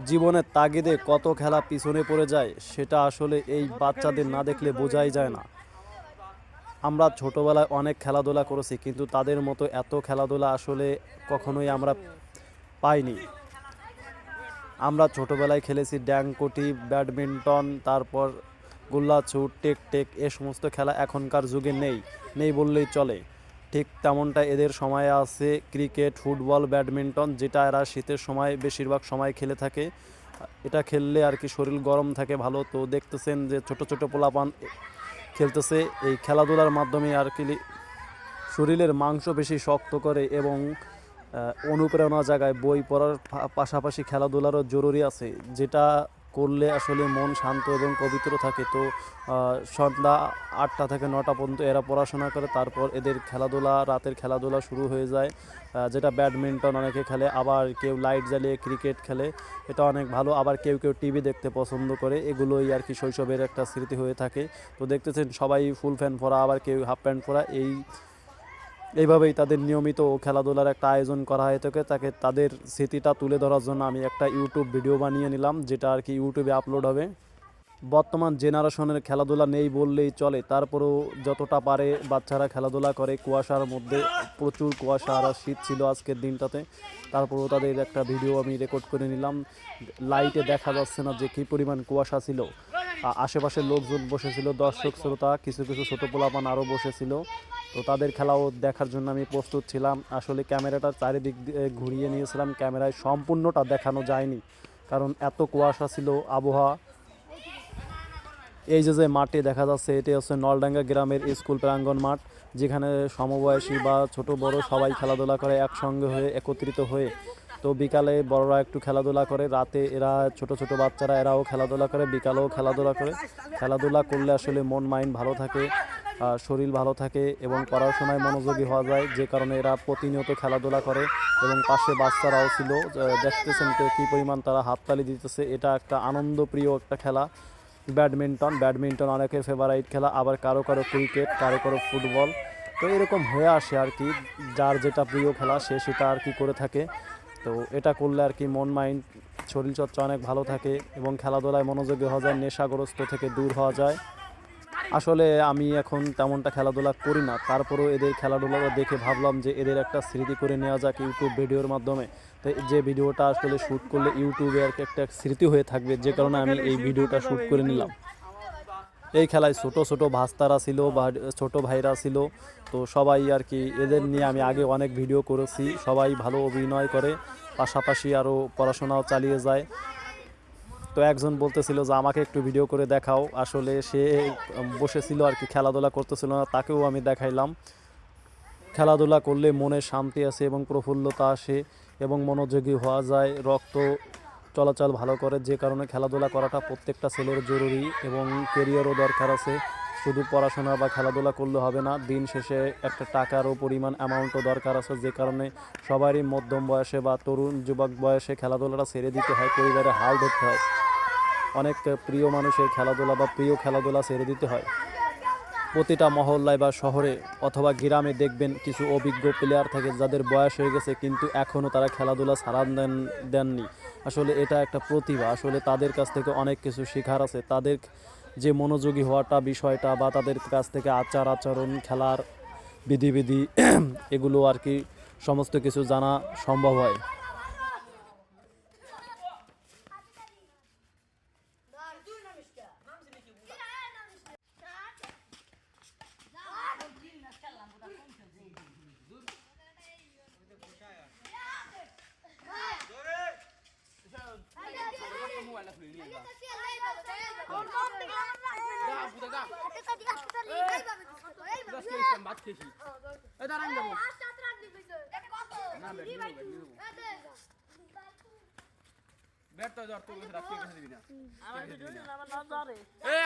জীবনের তাগিদে কত খেলা পিছনে পড়ে যায় সেটা আসলে এই বাচ্চাদের না দেখলে বোঝাই যায় না। আমরা ছোটবেলায় অনেক খেলাধুলা করেছি, কিন্তু তাদের মতো এত খেলাধুলা আসলে কখনোই আমরা পাইনি। আমরা ছোটবেলায় খেলেছি ড্যাংকুটি, ব্যাডমিন্টন, তারপর গোল্লা ছুট, টেক টেক, এ সমস্ত খেলা এখনকার যুগে নেই, নেই বললেই চলে। ঠিক তেমনটা এদের সময়ে আছে ক্রিকেট, ফুটবল, ব্যাডমিন্টন, যেটা এরা শীতের সময় বেশিরভাগ সময় খেলে থাকে। এটা খেললে আর কি শরীর গরম থাকে ভালো। তো দেখতেছেন যে ছোট ছোট পোলাপান খেলতেছে, এই খেলাধুলার মাধ্যমে আর কি শরীরের মাংস বেশি শক্ত করে এবং অনুপ্রেরণা জায়গায়। বই পড়ার পাশাপাশি খেলাধুলারও জরুরি আছে, যেটা করলে আসলে মন শান্ত এবং পবিত্র থাকে। তো সন্ধ্যা 8টা থেকে 9টা পর্যন্ত এরা পড়াশোনা করে, তারপর এদের খেলাধুলা, রাতের খেলাধুলা শুরু হয়ে যায়, যেটা ব্যাডমিন্টন অনেকে খেলে, আবার কেউ লাইট জ্বালিয়ে ক্রিকেট খেলে, এটা অনেক ভালো। আবার কেউ কেউ টিভি দেখতে পছন্দ করে। এগুলোই আর কি শৈশবের একটা স্মৃতি হয়ে থাকে। তো দেখতেছেন সবাই ফুল প্যান্ট পরা, আবার কেউ হাফ প্যান্ট পরা, এইভাবেই তাদের নিয়মিত খেলাধুলার একটা আয়োজন করা হয়ে থাকে। তাদের স্মৃতিটা তুলে ধরার জন্য আমি একটা ইউটিউব ভিডিও বানিয়ে নিলাম, যেটা আর কি ইউটিউবে আপলোড হবে। বর্তমান জেনারেশনের খেলাধুলা নেই বললেই চলে, তারপরেও যতটা পারে বাচ্চারা খেলাধুলা করে। কুয়াশার মধ্যে, প্রচুর কুয়াশা আর শীত ছিল আজকের দিনটাতে, তারপরেও তাদের একটা ভিডিও আমি রেকর্ড করে নিলাম। লাইটে দেখা যাচ্ছে না যে কী পরিমাণ কুয়াশা ছিল। আশেপাশের লোকজন বসেছিল, দর্শক শ্রোতা, কিছু কিছু ছোটো পোলাপান আরও বসেছিল। তো তাদের খেলাও দেখার জন্য আমি প্রস্তুত ছিলাম। আসলে ক্যামেরাটা চারিদিক দিয়ে ঘুরিয়ে নিয়েছিলাম, ক্যামেরায় সম্পূর্ণটা দেখানো যায়নি, কারণ এত কুয়াশা ছিল আবহাওয়া। এই যে মাঠে দেখা যাচ্ছে, এটি হচ্ছে নলডাঙ্গা গ্রামের স্কুল প্রাঙ্গণ মাঠ, যেখানে সমবয়সী বা ছোট বড় সবাই খেলাধুলা করে একসঙ্গে হয়ে, একত্রিত হয়ে। তো বিকালে বড়রা একটু খেলাধুলা করে, রাতে এরা ছোট ছোট বাচ্চারা এরাও খেলাধুলা করে, বিকালেও খেলাধুলা করে। খেলাধুলা করলে আসলে মন মাইন্ড ভালো থাকে, শরীর ভালো থাকে এবং পড়াশোনায় মনোযোগী হওয়া যায়, যে কারণে এরা প্রতিনিয়ত খেলাধুলা করে। এবং পাশে বাচ্চারাও ছিল, দেখতেছেন কী পরিমাণ তারা হাততালি দিতেছে। এটা একটা আনন্দপ্রিয় একটা খেলা। ব্যাডমিন্টন অনেকের ফেভারাইট খেলা, আবার কারো কারো ক্রিকেট, কারো কারো ফুটবল। তো এরকম হয়ে আসে আর কি, যার যেটা প্রিয় খেলা সে সেটা আর কি করে থাকে। তো এটা করলে আর কি মন মাইন্ড শরীরচর্চা অনেক ভালো থাকে এবং খেলাধুলায় মনোযোগী হওয়া যায়, নেশাগ্রস্ত থেকে দূর হওয়া যায়। আসলে আমি এখন তেমনটা খেলাধুলা করি না, তারপরেও এদের খেলাধুলা দেখে ভাবলাম যে এদের একটা স্মৃতি করে নেওয়া যাক ইউটিউব ভিডিওর মাধ্যমে। তো যে ভিডিওটা আসলে শ্যুট করলে ইউটিউবে আর কি একটা স্মৃতি হয়ে থাকবে, যে কারণে আমি এই ভিডিওটা শ্যুট করে নিলাম। এই খেলায় ছোট ছোট ভাস্তারা ছিল বা ছোট ভাইরা ছিল। তো সবাই আর কি, এদের নিয়ে আমি আগে অনেক ভিডিও করেছি। সবাই ভালো অভিনয় করে, পাশাপাশি আরও পড়াশোনাও চালিয়ে যায়। তো একজন বলতেছিল যে আমাকে একটু ভিডিও করে দেখাও। আসলে সে বসেছিল আর কি, খেলাধুলা করতেছিল না, তাকেও আমি দেখাইলাম। খেলাধুলা করলে মনে শান্তি আসে এবং প্রফুল্লতা আসে এবং মনোযোগী হওয়া যায়, রক্ত চলাচল ভালো করে, যে কারণে খেলাধুলা করাটা প্রত্যেকটা ছেলের জরুরি এবং কেরিয়ারও দরকার আছে। শুধু পড়াশোনা বা খেলাধুলা করলে হবে না, দিন শেষে একটা টাকারও পরিমাণ অ্যামাউন্টও দরকার আছে, যে কারণে সবারই মধ্যম বয়সে বা তরুণ যুবক বয়সে খেলাধুলাটা ছেড়ে দিতে হয়, পরিবারে হাল ধরতে হয়। অনেক প্রিয় মানুষের খেলাধুলা বা প্রিয় খেলাধুলা ছেড়ে দিতে হয়। প্রতিটা মহল্লায় বা শহরে অথবা গ্রামে দেখবেন কিছু অভিজ্ঞ প্লেয়ার থাকে, যাদের বয়স হয়ে গেছে কিন্তু এখনও তারা খেলাধুলা ছাড়ান দেননি। আসলে এটা একটা প্রতিভা, আসলে তাদের কাছ থেকে অনেক কিছু শেখার আছে। তাদের যে মনোযোগী হওয়াটা বিষয়টা, বা তাদের কাছ থেকে আচার আচরণ, খেলার বিধিবিধি এগুলো আর কি সমস্ত কিছু জানা সম্ভব হয়।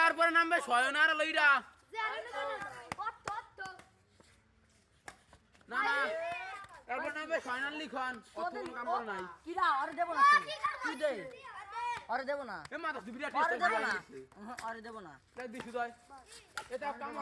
আর পরে নামবে ছয়নার লইরা না না এরপর নামবে ছয়নার লিখন অত কাম করে নাই কিরা আরে দেব না তুই দে আরে দেব না এ মাথা দুবিরা আরে টেস্ট দেব না আরে দেব না দিছু দয় এটা কাম